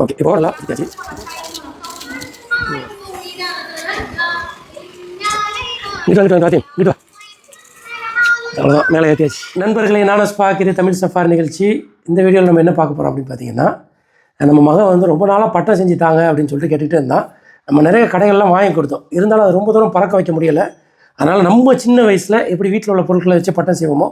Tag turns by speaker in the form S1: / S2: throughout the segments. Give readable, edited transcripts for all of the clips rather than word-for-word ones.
S1: Okay இப்போ நல்லா இருக்காச்சு. அவ்வளோதான், மேலே ஏற்றியாச்சு. நண்பர்களை நானும் பார்க்குற தமிழ் சஃபார் நிகழ்ச்சி. இந்த வீடியோவில் நம்ம என்ன பார்க்க போகிறோம் அப்படின்னு பார்த்தீங்கன்னா, நம்ம மகன் வந்து ரொம்ப நாளாக பட்டம் செஞ்சுட்டாங்க அப்படின்னு சொல்லிட்டு கேட்டுகிட்டே இருந்தான். நம்ம நிறைய கடைகள்லாம் வாங்கி கொடுத்தோம். இருந்தாலும் அது ரொம்ப தூரம் பறக்க வைக்க முடியலை. அதனால் நம்ம சின்ன வயசில் எப்படி வீட்டில் உள்ள பொருட்களை வச்சு பட்டம் செய்வோமோ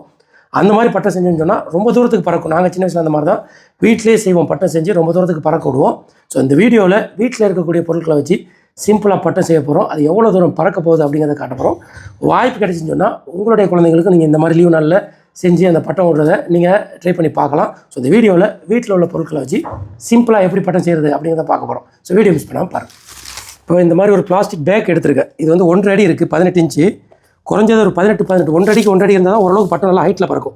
S1: அந்த மாதிரி பட்டம் செஞ்சுன்னு சொன்னால் ரொம்ப தூரத்துக்கு பறக்கும். நாங்கள் சின்ன வயசில் அந்த மாதிரி தான் வீட்டிலே செய்வோம். பட்டம் செஞ்சு ரொம்ப தூரத்துக்கு பறக்க விடுவோம். ஸோ இந்த வீடியோவில் வீட்டில் இருக்கக்கூடிய பொருட்களை வச்சு சிம்பிளாக பட்டம் செய்ய போகிறோம். அது எவ்வளோ தூரம் பறக்க போகுது அப்படிங்கிறத காட்ட போகிறோம். வாய்ப்பு கிடைச்சின்னு சொன்னால் உங்களுடைய குழந்தைங்களுக்கு நீங்கள் இந்த மாதிரி லீவ் நாளில் செஞ்சு அந்த பட்டம் விடுறதை நீங்கள் ட்ரை பண்ணி பார்க்கலாம். ஸோ இந்த வீடியோவில் வீட்டில் உள்ள பொருட்களை வச்சு சிம்பிளாக எப்படி பட்டம் செய்கிறது அப்படிங்கிறத பார்க்க போகிறோம். ஸோ வீடியோ மிஸ் பண்ணாமல் பாருங்கள். இப்போ இந்த மாதிரி ஒரு பிளாஸ்டிக் பேக் எடுத்துருக்கேன். இது வந்து 1.5 அடி இருக்குது, 18 இன்ச்சு. குறைஞ்சது ஒரு 18 1.5 அடிக்கு 1.5 அடி இருந்தால் தான் ஓரளவுக்கு பட்டம் நல்லா ஹைட்டில் பறக்கும்.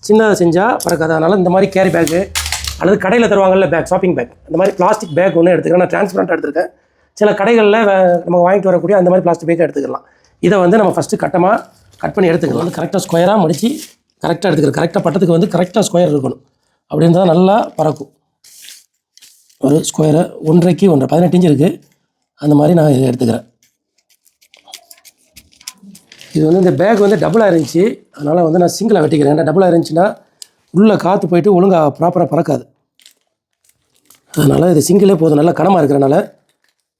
S1: சின்னதாக செஞ்சால் பறக்காது. அதனால் இந்த மாதிரி கேரி பேக்கு அல்லது கடையில் தருவாங்கல்ல பேக், ஷாப்பிங் பேக், இந்த மாதிரி பிளாஸ்டிக் பேக் ஒன்று எடுத்துக்கிறேன். நான் டிரான்ஸ்பரண்ட்டாக எடுத்துருக்கேன். சில கடைகளில் நம்ம வாங்கிட்டு வரக்கூடிய அந்த மாதிரி பிளாஸ்டிக் பேக்கை எடுத்துக்கலாம். இதை வந்து நம்ம ஃபஸ்ட்டு கட்டமாக கட் பண்ணி எடுத்துக்கலாம். வந்து கரெக்டாக ஸ்கொயராக மடித்து கரெக்டாக எடுத்துக்கிறேன். கரெக்டாக பட்டத்துக்கு வந்து கரெக்டாக ஸ்கொயர் இருக்கணும். அப்படி இருந்தால் நல்லா பறக்கும். ஒரு ஸ்கொயரை 1.5க்கு 1.5 18 இன்ச்சு இருக்குது. அந்த மாதிரி நான் இதை எடுத்துக்கிறேன். இது வந்து இந்த பேக் வந்து டபுளாக இருந்துச்சு. அதனால் வந்து நான் சிங்கிளாக வெட்டிக்கிறேன். ஏன்னா டபுளாக இருந்துச்சுன்னா உள்ளே காற்று போயிட்டு ஒழுங்காக ப்ராப்பராக பறக்காது. அதனால் இது சிங்கிளே போதும். நல்லா கனமாக இருக்கிறனால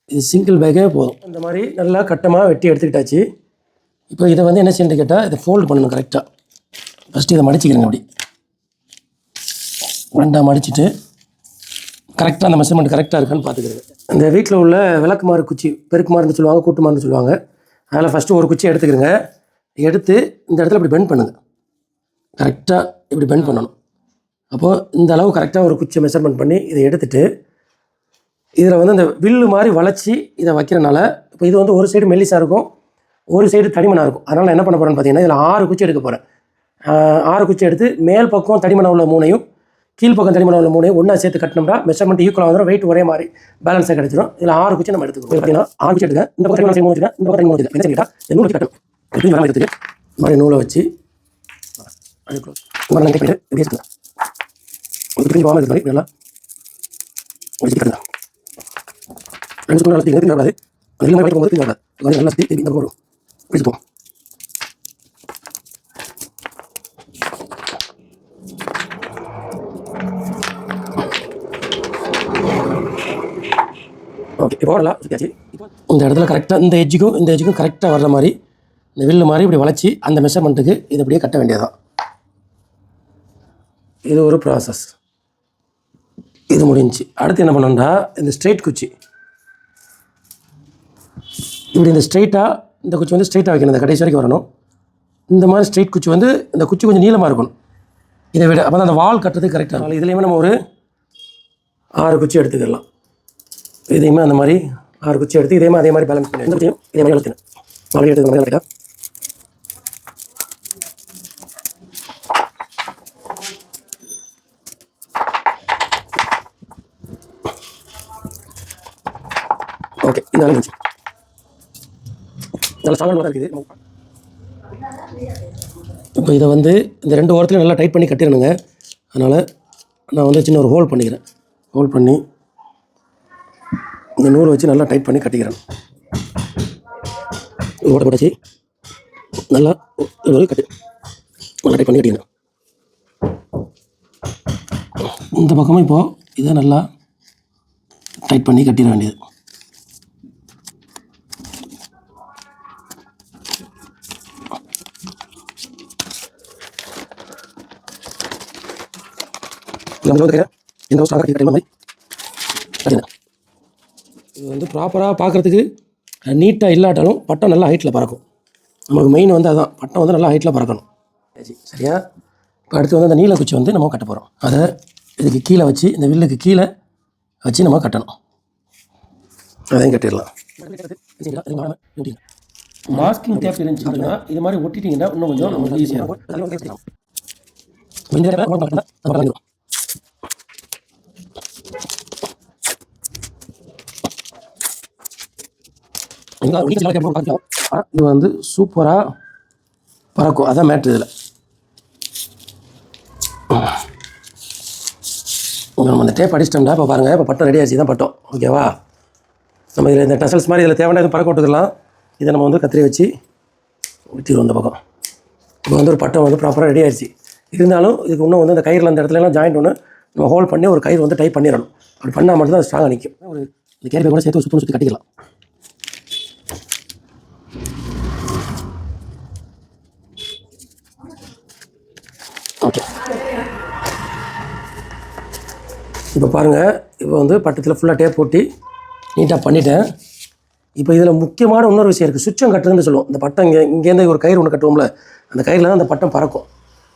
S1: இது சிங்கிள் பேக்கே போதும். இந்த மாதிரி நல்லா கட்டமாக வெட்டி எடுத்துக்கிட்டாச்சு. இப்போ இதை வந்து என்ன செய்யணும் கேட்டால் இதை ஃபோல்டு பண்ணணும் கரெக்டாக. ஃபஸ்ட்டு இதை மடிச்சிக்கிறேங்க. அப்படி ரெண்டாக மடிச்சுட்டு கரெக்டாக அந்த மெஷர்மெண்ட் கரெக்டாக இருக்கான்னு பார்த்துக்கிறது. இந்த வீட்டில் உள்ள விளக்குமாறு குச்சி, பெருக்குமாறுன்னு சொல்லுவாங்க, கூட்டுமாறுன்னு சொல்லுவாங்க. அதில் ஃபஸ்ட்டு ஒரு குச்சி எடுத்துக்கிறேங்க. எடுத்து இந்த இடத்துல இப்படி பெண்ட் பண்ணுங்கள். கரெக்டாக இப்படி பெண்ட் பண்ணணும். அப்போது இந்த அளவு கரெக்டாக ஒரு குச்சியை மெஷர்மெண்ட் பண்ணி இதை எடுத்துகிட்டு இதில் வந்து இந்த வில்லு மாதிரி வளைச்சி இதை வைக்கிறனால இப்போ இது வந்து ஒரு சைடு மெல்லிசாக இருக்கும், ஒரு சைடு தடிமனாக இருக்கும். அதனால் நான் என்ன பண்ண போகிறேன்னு பார்த்தீங்கன்னா இதில் 6 குச்சி எடுக்க போகிறேன். 6 குச்சி எடுத்து மேல் பக்கம் தடிமனாக உள்ள 3ஐயும் கீழ்ப்பக்கம் தடிமனாக உள்ள 3ஐயும் ஒன்றா சேர்த்து கட்டினோம்னா மெஷர்மெண்ட் ஈக்குவலாக வந்துடும். வெயிட் ஒரே மாதிரி பேலன்ஸாக கிடைச்சிடும். இதில் 6 குச்சி நம்ம எடுத்துக்கணும். பார்த்தீங்கன்னா 6 குச்சி எடுத்துக்க. இந்த பக்கம் 3 வச்சுக்கேன், இந்த பக்கம் 3 வச்சுக்கேன். என்ன செய்யலாம், இந்த நூல் வச்சு கட்டணும். எப்படி வர எடுத்துக்கு இந்த மாதிரி நூலை வச்சு நல்லா இப்படி வச்சுக்கலாம். ஒரு பிரிஞ்சு வாங்க இது மாதிரி நல்லா வச்சுக்கலாம். 2 ஸ்பூன் நல்லா தீங்க வராது. அது மாதிரி போகும்போது தீங்க வராது. அது நல்லா தீ இந்த போடும் பிடிச்சிப்போம். ஓகே இப்போ நல்லா சுற்றியாச்சு. இந்த இடத்துல கரெக்டாக இந்த எஜ்ஜுக்கும் கரெக்டாக வர்ற மாதிரி இந்த வில்லு மாதிரி இப்படி வளைச்சி அந்த மெஷர்மெண்ட்டுக்கு இது அப்படியே கட்ட வேண்டியதான். இது ஒரு ப்ராசஸ். இது முடிஞ்சு அடுத்து என்ன பண்ணோம்னா இந்த ஸ்ட்ரெயிட் குச்சி இப்படி இந்த ஸ்ட்ரெயிட்டாக இந்த குச்சி வந்து ஸ்ட்ரெயிட்டாக வைக்கணும். இந்த கடைசி வரைக்கும் வரணும். இந்த மாதிரி ஸ்ட்ரெயிட் குச்சி வந்து இந்த குச்சி கொஞ்சம் நீளமாக இருக்கணும். இதை விட அப்போ தான் அந்த வால் கட்டுறதுக்கு கரெக்டாக. இதுலேயுமே நம்ம ஒரு 6 குச்சி எடுத்துக்கலாம். இதையுமே அந்த மாதிரி 6 குச்சி எடுத்து இதே மாதிரி பேலன்ஸ் பண்ணி குச்சியும் இதே மாதிரி எடுத்துக்கணும். மறுபடியும் எடுத்து மாதிரி கரெக்டாக ஓகே. இந்த வேலை இருந்துச்சு நல்லா ஸ்ட்ராங்காக தான் இருக்குது. இப்போ இதை வந்து இந்த 2 ஓரத்துலையும் நல்லா டைட் பண்ணி கட்டிடணுங்க. அதனால் நான் வந்து சின்ன ஒரு ஹோல் பண்ணிக்கிறேன். ஹோல் பண்ணி இந்த நூலை வச்சு நல்லா டைட் பண்ணி கட்டிக்கிறேன். ஓட்ட போட்டாச்சு. நல்லா கட்டி நல்லா டைட் பண்ணி கட்டிக்கிறேன். இந்த பக்கமும் இப்போது இதை நல்லா டைட் பண்ணி கட்டிட வேண்டியது. இந்த இது வந்து ப்ராப்பராக பார்க்குறதுக்கு நீட்டாக இல்லாட்டாலும் பட்டம் நல்லா ஹைட்டில் பறக்கும். நமக்கு மெயின் வந்து அதுதான், பட்டம் வந்து நல்லா ஹைட்டில் பறக்கணும். சரியா? இப்போ அடுத்து வந்து அந்த நீல குச்சி வந்து நம்ம கட்ட போகிறோம். அதை இதுக்கு கீழே வச்சு இந்த வில்லுக்கு கீழே வச்சு நம்ம கட்டணும். அதையும் கட்டிடலாம். மாஸ்கிங் டேப் இருந்துச்சுன்னா இது மாதிரி ஒட்டிட்டிங்கன்னா இன்னும் கொஞ்சம் நமக்கு ஈஸியாக இருக்கும். இது வந்து சூப்பராக பறக்கும். அதான் மேட்ரு. இதில் நம்ம அந்த டேப் அடிச்சிட்டோம்னா இப்போ பாருங்கள், இப்போ பட்டம் ரெடி ஆச்சு தான் பட்டம். ஓகேவா? நம்ம இதில் இந்த டசல்ஸ் மாதிரி இதில் தேவையான எதுவும் பறக்க விட்டுக்கலாம். இதை நம்ம வந்து கத்திரி வச்சு ஊற்றிடுவோம் இந்த பக்கம். இப்போ வந்து ஒரு பட்டம் வந்து ப்ராப்பராக ரெடி ஆகிடுச்சு. இருந்தாலும் இதுக்கு இன்னும் வந்து அந்த கயிறில் அந்த இடத்துலலாம் ஜாயிண்ட் ஒன்று நம்ம ஹோல்ட் பண்ணி ஒரு கயிறு வந்து டைப் பண்ணிடணும். அப்படி பண்ணால் மட்டும்தான் அது ஸ்ட்ராங்காக நிற்கும். ஒரு இந்த கேரிபை கூட சேர்த்து சுற்றி கட்டிக்கலாம். ஓகே, இப்போ பாருங்கள், இப்போ வந்து பட்டத்தில் ஃபுல்லாக டேப் போட்டு நீட்டாக பண்ணிட்டேன். இப்போ இதில் முக்கியமான இன்னொரு விஷயம் இருக்குது, சுவிட்சம் கட்டுறதுன்னு சொல்லுவோம். இந்த பட்டம் இங்கேருந்து ஒரு கயிறு ஒன்று கட்டுவோம்ல, அந்த கயிறில் தான் அந்த பட்டம் பறக்கும்.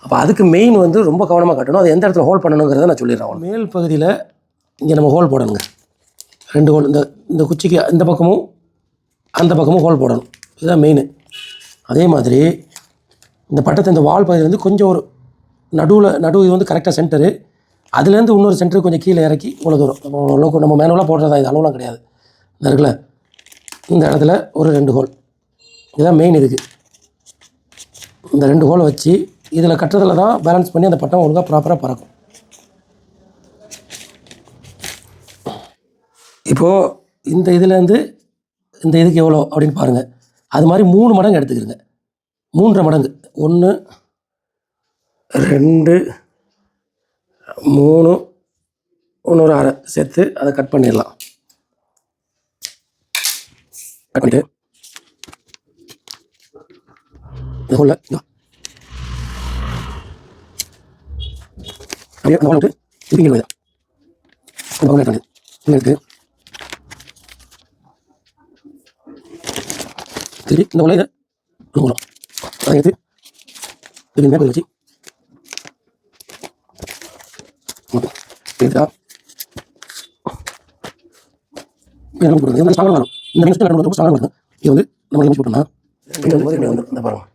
S1: அப்போ அதுக்கு மெயின் வந்து ரொம்ப கவனமாக கட்டணும். அது எந்த இடத்துல ஹோல்ட் பண்ணணுங்கிறத நான் சொல்லிடுறேன். மேல் பகுதியில் இங்கே நம்ம ஹோல் போடணுங்க, 2 ஹோல். இந்த குச்சிக்கு இந்த பக்கமும் அந்த பக்கமும் ஹோல் போடணும். இதுதான் மெயின். அதே மாதிரி இந்த பட்டத்தை இந்த வால் பகுதியில் வந்து கொஞ்சம் ஒரு நடு இது வந்து கரெக்டாக சென்டரு, அதுலேருந்து இன்னொரு சென்டருக்கு கொஞ்சம் கீழே இறக்கி இவ்வளோ தூரம் நம்ம மேனுவலாக போடுறதா, இது அளவுலாம் கிடையாது. இந்த இருக்குல்ல, இந்த இடத்துல ஒரு 2 ஹோல். இதுதான் மெயின். இதுக்கு இந்த 2 ஹோலை வச்சு இதில் கட்டுறதுல தான் பேலன்ஸ் பண்ணி அந்த பட்டம் ஒழுங்காக ப்ராப்பராக பறக்கும். இப்போது இந்த இதுலேருந்து இந்த இதுக்கு எவ்வளோ அப்படின்னு பாருங்கள். அது மாதிரி 3 மடங்கு எடுத்துக்கிறங்க. 3.5 மடங்கு. 1 2 3 இன்னொரு 1/2 சேர்த்து அதை கட் பண்ணிடலாம். கட் பண்ணிட்டு இந்த ஹோலில் அப்படியே அந்த ஹோலை விட்டு திருப்பி இங்கே இந்த பக்கம் எடுத்து இங்கே திருப்பி இந்த ஹோலை இதை போகலாம். அதை எடுத்து திருப்பி மேலே வச்சு எடுத்தா ஸ்ட்ராங்காக வரும். இந்த நிமிஷத்தில் ரொம்ப ஸ்ட்ராங்காக இருக்கும். இது வந்து நம்ம நிமிஷம் போட்டோம்னா வந்து இந்த பாருங்கள்,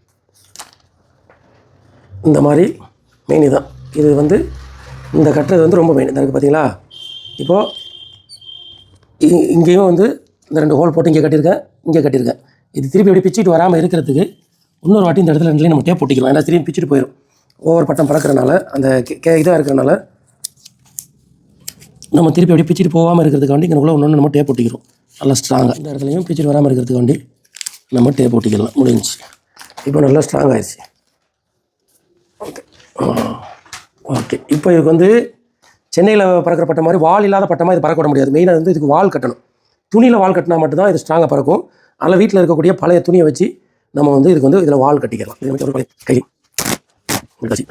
S1: இந்த மாதிரி மெயின் இதுதான். இது வந்து இந்த கட்டுறது வந்து ரொம்ப மெயின். இருக்குது பார்த்தீங்களா? இப்போது இங்கேயும் வந்து இந்த 2 ஹோல் போட்டு இங்கே கட்டியிருக்கேன். இது திருப்பி எப்படி பிச்சுட்டு வராமல் இருக்கிறதுக்கு இன்னொரு வாட்டி இந்த இடத்துல 2லையும் நம்ம டேப் போட்டிக்கலாம். ஏன்னா திரும்பி பிச்சுட்டு போயிடும். ஒவ்வொரு பட்டம் பறக்கிறனால அந்த இதாக இருக்கிறனால நம்ம திருப்பி எப்படி பிச்சுட்டு போகாமல் இருக்கிறதுக்காண்டி இங்கே ஒன்று நம்ம டேப் போட்டிக்கிறோம். நல்லா ஸ்ட்ராங்காக இந்த இடத்துலையும் பிச்சுட்டு வராமல் இருக்கிறதுக்காண்டி நம்ம டேப் போட்டிக்கலாம். முடிஞ்சிச்சு. இப்போ நல்லா ஸ்ட்ராங் ஆகிடுச்சு. ஓகே, இப்போ இதுக்கு வந்து சென்னையில் பறக்கிற பட்டம் மாதிரி வால் இல்லாத பட்டமாக இது பறக்க விட முடியாது. மெயினாக வந்து இதுக்கு வால் கட்டணும். துணியில் வால் கட்டினா மட்டும்தான் இது ஸ்ட்ராங்காக பறக்கும். அதனால் வீட்டில் இருக்கக்கூடிய பழைய துணியை வச்சு நம்ம வந்து இதுக்கு வந்து இதில் வால் கட்டிக்கலாம். இது ஒரு கை வச்சு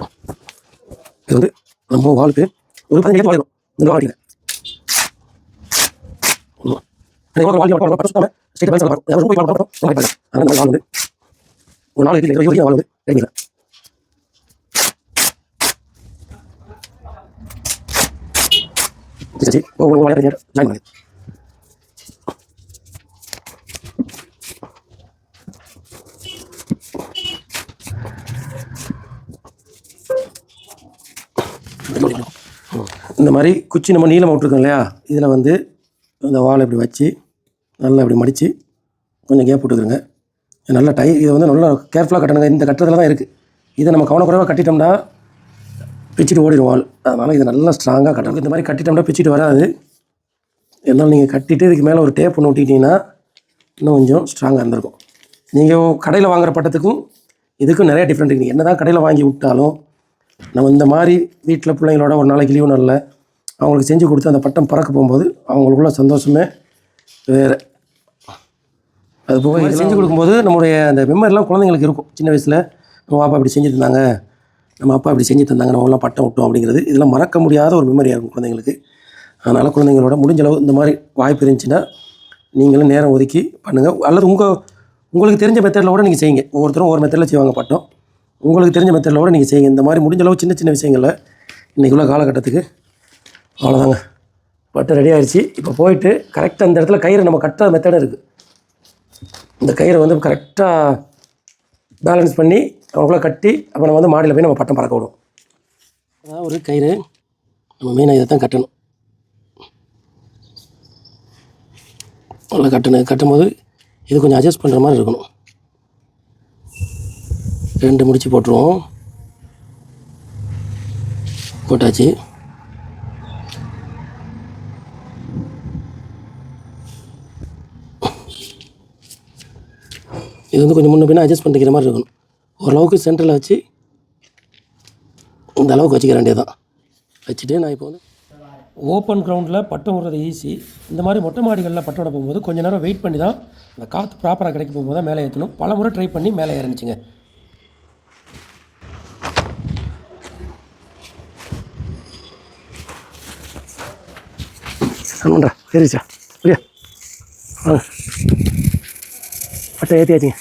S1: இது வந்து நம்ம வாலுக்கு ஒரு 15 வாலிடும். இந்த வால் கட்டிக்கிறேன். ஒரு 4 வால் வந்து ரெடிக்கிறேன். சரி, ஒவ்வொரு வாழையை ஜாயின் பண்ணி இந்த மாதிரி குச்சி நம்ம நீளமாக விட்டுருக்கோம் இல்லையா, இதில் வந்து இந்த வாழை இப்படி வச்சு நல்லா இப்படி மடித்து கொஞ்சம் கேப் விட்டுக்குறேங்க. நல்லா இதை வந்து நல்லா கேர்ஃபுல்லாக கட்டணுங்க. இந்த கட்டுறதுல தான் இருக்குது. இதை நம்ம கவனக்குறைவாக கட்டிட்டோம்னா பிச்சுட்டு ஓடிடும் வால். அதனால் இதை நல்லா ஸ்ட்ராங்காக கட்டணும். இந்த மாதிரி கட்டிட்டோம்னா பிச்சுட்டு வராது. இருந்தாலும் நீங்கள் கட்டிட்டு இதுக்கு மேலே ஒரு டேப் ஒன்று ஒட்டிக்கிட்டிங்கன்னா இன்னும் கொஞ்சம் ஸ்ட்ராங்காக இருந்திருக்கும். நீங்கள் கடையில் வாங்குகிற பட்டத்துக்கும் இதுக்கும் நிறைய டிஃப்ரெண்ட் இருக்குது. என்ன தான் கடையில் வாங்கி விட்டாலும் நம்ம இந்த மாதிரி வீட்டில் பிள்ளைங்களோட ஒரு நாளைக்கு லீவு நாளில் அவங்களுக்கு செஞ்சு கொடுத்து அந்த பட்டம் பறக்க போகும்போது அவங்களுக்குள்ள சந்தோஷமே வேறு. அது போக இது செஞ்சு கொடுக்கும்போது நம்முடைய அந்த மெமரிலாம் குழந்தைங்களுக்கு இருக்கும். சின்ன வயசில் நம்ம அப்பா இப்படி செஞ்சு தந்தாங்க, நம்ம அப்பா இப்படி செஞ்சு தந்தாங்க, நம்மளாம் பட்டம் விட்டோம் அப்படிங்கிறது இதெல்லாம் மறக்க முடியாத ஒரு மெமரியாக இருக்கும் குழந்தைங்களுக்கு. அதனால் குழந்தைங்களோட முடிஞ்சளவு இந்த மாதிரி வாய்ப்பு இருந்துச்சுன்னா நீங்களும் நேரம் ஒதுக்கி பண்ணுங்கள். அல்லது உங்களுக்கு தெரிஞ்ச மெத்தடில் கூட நீங்கள் செய்யுங்க. ஒவ்வொருத்தரும் ஒவ்வொரு மெத்தடில் செய்வாங்க பட்டம். உங்களுக்கு தெரிஞ்ச மெத்தடில் கூட நீங்கள் செய்யுங்க. இந்த மாதிரி முடிஞ்சளவு சின்ன சின்ன விஷயங்களில் இன்றைக்கி உள்ள காலகட்டத்துக்கு அவ்வளோதாங்க. பட்டம் ரெடி ஆகிடுச்சு. இப்போ போயிட்டு கரெக்டாக அந்த இடத்துல கயிறு நம்ம கட்டுற மெத்தடும் இருக்குது. இந்த கயிறை வந்து கரெக்டாக பேலன்ஸ் பண்ணி அவங்களுக்குள்ள கட்டி அப்போ நம்ம வந்து மாடியில் போய் நம்ம பட்டம் பறக்க விடுவோம். அதான் ஒரு கயிறு நம்ம மெயினாக இதை தான் கட்டணும். நல்லா கட்டும்போது இது கொஞ்சம் அட்ஜஸ்ட் பண்ணுற மாதிரி இருக்கணும். 2 முடிச்சு போட்டுருவோம். போட்டாச்சு. இது வந்து கொஞ்சம் முன்ன பின்ன அட்ஜஸ்ட் பண்ணிக்கிற மாதிரி இருக்கணும். ஓரளவுக்கு சென்டரில் வச்சு இந்த அளவுக்கு வச்சுக்க வேண்டியது தான். வச்சுட்டு நான் இப்போ வந்து ஓப்பன் கிரவுண்டில் பட்டம் விடுறது ஈஸி. இந்த மாதிரி மொட்டை மாடிகளில் பட்டம் விட போகும்போது கொஞ்சம் நேரம் வெயிட் பண்ணி தான் அந்த காற்று ப்ராப்பராக கிடைக்க போகும்போது தான் மேலே ஏற்றணும். பல முறை ட்ரை பண்ணி மேலே ஏறிச்சிங்க. பண்ணுறா சரிச்சா சரியா பட்டம் ஏற்றியாச்சுங்க.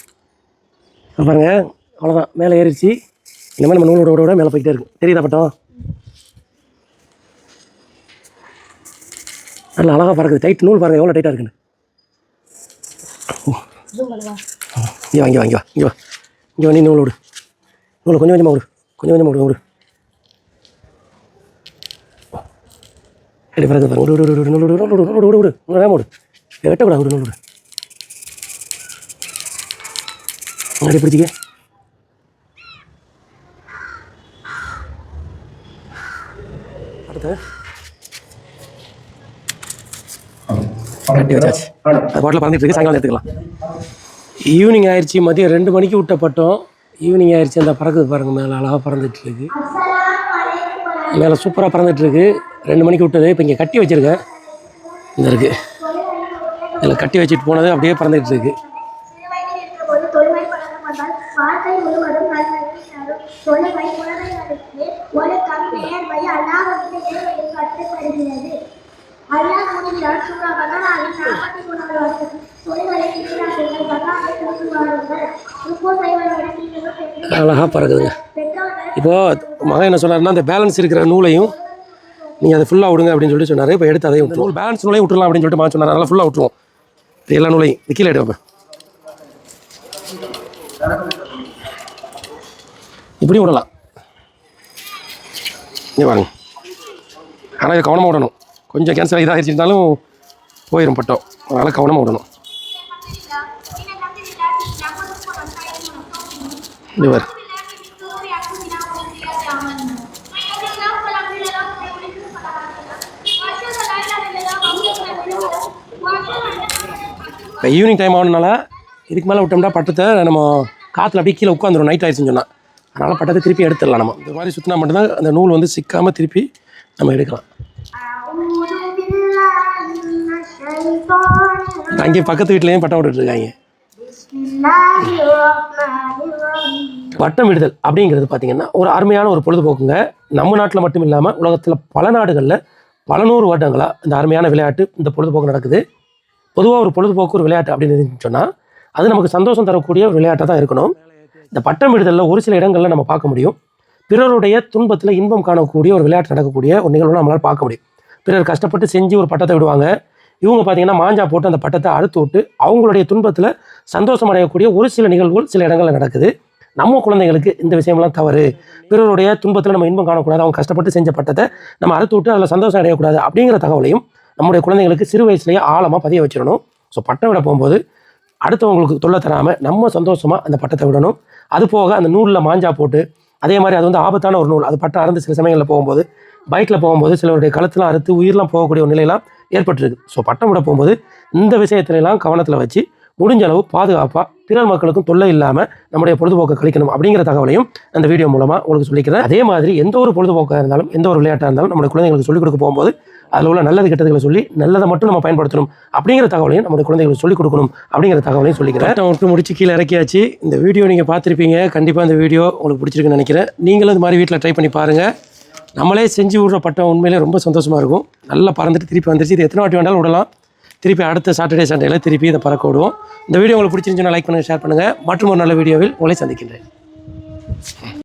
S1: பாருங்கள் அவ்வளோதான் மேலே ஏறிச்சு. இனிமேல் நம்ம நூலோட விட மேலே போய்கிட்டே இருக்கும். தெரியுதா பட்டம்? நல்லா அழகாக பறக்குது. டைட் நூல் பாருங்கள் எவ்வளோ டைட்டாக இருக்குன்னு. இங்கே வா இங்கே வா இங்கே வா இங்கே வா இங்கே நீ நூல் விடு. நூலை கொஞ்சம் கொஞ்சமாக விடு. கொஞ்சம் கொஞ்சமாக விடு விடு. எப்படி பறக்குது பாருங்க. விடு விடு விடு நூல் விடு நூல் விடு நூல் விடு விடு நூல் வேக விடு. வெட்டக்கூடாது விடு நூல் விடு. அப்படி பிடிச்சிக்க. அடுத்து கட்டி வச்சாச்சு. அது பாட்டில் பறந்துட்டு இருக்கு. சாயங்காலம் எடுத்துக்கலாம். ஈவினிங் ஆயிடுச்சு. மதியம் 2 மணிக்கு விட்ட பட்டம் ஈவினிங் ஆயிடுச்சு. அந்த பறக்குது பாருங்கள். மேலே அழகாக பறந்துட்டு இருக்கு. மேலே சூப்பராக பறந்துட்டு இருக்கு. 2 மணிக்கு விட்டது. இப்போ இங்கே கட்டி வச்சுருக்கேன். இந்த இருக்குது இதில் கட்டி வச்சுட்டு போனது அப்படியே பறந்துட்டு இருக்கு. அழகாக பறக்குதுங்க. இப்போது மகன் என்ன சொன்னார்னா, அந்த பேலன்ஸ் இருக்கிற நூலையும் நீங்கள் அதை ஃபுல்லாக விடுங்க அப்படின்னு சொல்லிட்டு சொன்னார். இப்போ எடுத்து அதையும் நூல் பேலன்ஸ் நூலையும் விட்டுலாம் அப்படின்னு சொல்லிட்டு மகன் சொன்னார். அதனால் ஃபுல்லாக விட்டுருவோம். எல்லா நூலையும் கீழே எடுப்பேன். இப்படியும் விடலாம். இங்கே பாருங்க. ஆனால் இதை கவனமாக விடணும். கொஞ்சம் கேன்சல் இதாகிடுச்சிருந்தாலும் போயிடும் பட்டம். அதனால் கவனமாக விடணும். இது வேறு இப்போ ஈவினிங் டைம் ஆகணுனால இதுக்கு மேலே விட்டோம்னா பட்டத்தை நம்ம காற்றுல அப்படியே கீழே உட்காந்துரும். நைட் ஆயிடுச்சுன்னு சொன்னால் அதனால் பட்டத்தை திருப்பி எடுத்துடலாம். நம்ம இந்த மாதிரி சுற்றினா மட்டும்தான் அந்த நூல் வந்து சிக்காமல் திருப்பி நம்ம எடுக்கலாம். அங்கே பக்கத்து வீட்லேயும் பட்டம் விட்டுட்ருக்காங்க. பட்டம் விடுதல் அப்படிங்கிறது பார்த்திங்கன்னா ஒரு அருமையான ஒரு பொழுதுபோக்குங்க. நம்ம நாட்டில் மட்டும் இல்லாமல் உலகத்தில் பல நாடுகளில் பல 100 வருடங்களாக இந்த அருமையான விளையாட்டு இந்த பொழுதுபோக்கு நடக்குது. பொதுவாக ஒரு பொழுதுபோக்கு ஒரு விளையாட்டு அப்படின்னு சொன்னால் அது நமக்கு சந்தோஷம் தரக்கூடிய ஒரு விளையாட்டாக தான் இருக்கணும். இந்த பட்டம் விடுதலில் ஒரு சில இடங்களில் நம்ம பார்க்க முடியும். பிறருடைய துன்பத்தில் இன்பம் காணக்கூடிய ஒரு விளையாட்டு நடக்கக்கூடிய ஒரு நிகழ்வு நம்மளால் பார்க்க முடியும். பிறர் கஷ்டப்பட்டு செஞ்சு ஒரு பட்டத்தை விடுவாங்க. இவங்க பார்த்திங்கன்னா மாஞ்சா போட்டு அந்த பட்டத்தை அறுத்து விட்டு அவங்களுடைய துன்பத்தில் சந்தோஷம் அடையக்கூடிய ஒரு சில நிகழ்வுகள் சில இடங்களில் நடக்குது. நம்ம குழந்தைங்களுக்கு இந்த விஷயம்லாம் தவறு. பிறருடைய துன்பத்தில் நம்ம இன்பம் காணக்கூடாது. அவங்க கஷ்டப்பட்டு செஞ்ச பட்டத்தை நம்ம அறுத்து விட்டு அதில் சந்தோஷம் அடையக்கூடாது அப்படிங்கிற தகவலையும் நம்முடைய குழந்தைங்களுக்கு சிறு வயசுலேயே ஆழமாக பதிய வச்சிடணும். ஸோ பட்டம் விட போகும்போது அடுத்தவங்களுக்கு தொல்லை தராமல் நம்ம சந்தோஷமாக அந்த பட்டத்தை விடணும். அது போக அந்த நூலில் மாஞ்சா போட்டு அதே மாதிரி அது வந்து ஆபத்தான ஒரு நூல். அது பட்டம் அறந்து சில சமயங்களில் போகும்போது பைக்கில் போகும்போது சிலருடைய கழுத்துலாம் அறுத்து உயிரெலாம் போகக்கூடிய ஒரு நிலையெல்லாம் ஏற்பட்டுருக்கு. ஸோ பட்டம் விட போகும்போது இந்த விஷயத்துலலாம் கவனத்தில் வச்சு முடிஞ்ச அளவு பாதுகாப்பாக பிறர் மக்களுக்கும் தொல்லை இல்லாமல் நம்முடைய பொழுதுபோக்கை கழிக்கணும் அப்படிங்கிற தகவலையும் அந்த வீடியோ மூலமாக உங்களுக்கு சொல்லிக்கிறேன். அதே மாதிரி எந்த ஒரு பொழுதுபோக்காக இருந்தாலும் எந்த ஒரு விளையாட்டாக இருந்தாலும் நம்முடைய குழந்தைங்களுக்கு சொல்லிக் கொடுக்க போகும்போது அதில் உள்ள நல்லது கெட்டதுகளை சொல்லி நல்லதை மட்டும் நம்ம பயன்படுத்தணும் அப்படிங்கிற தகவலையும் நம்முடைய குழந்தைங்களுக்கு சொல்லிக் கொடுக்கணும் அப்படிங்கிற தகவலையும் சொல்லிக்கிறேன். விட்டு முடிச்சு கீழே இறக்கியாச்சு. இந்த வீடியோ நீங்கள் பார்த்துருப்பீங்க. கண்டிப்பாக இந்த வீடியோ உங்களுக்கு பிடிச்சிருக்குன்னு நினைக்கிறேன். நீங்களும் இந்த மாதிரி வீட்டில் ட்ரை பண்ணி பாருங்கள். நம்மளே செஞ்சு விடுற பட்டம் உண்மையிலே ரொம்ப சந்தோஷமாக இருக்கும். நல்லா பறந்துட்டு திருப்பி வந்துருச்சு. இது எத்தனை வாட்டி வேண்டாலும் விடலாம். திருப்பி அடுத்த சாட்டர்டே சண்டேல திருப்பி இதை பறக்க விடுவோம். இந்த வீடியோ உங்களுக்கு பிடிச்சிருந்துச்சுன்னா லைக் பண்ணுங்கள், ஷேர் பண்ணுங்கள். மற்றும் ஒரு நல்ல வீடியோவில் உங்களை சந்திக்கின்றேன்.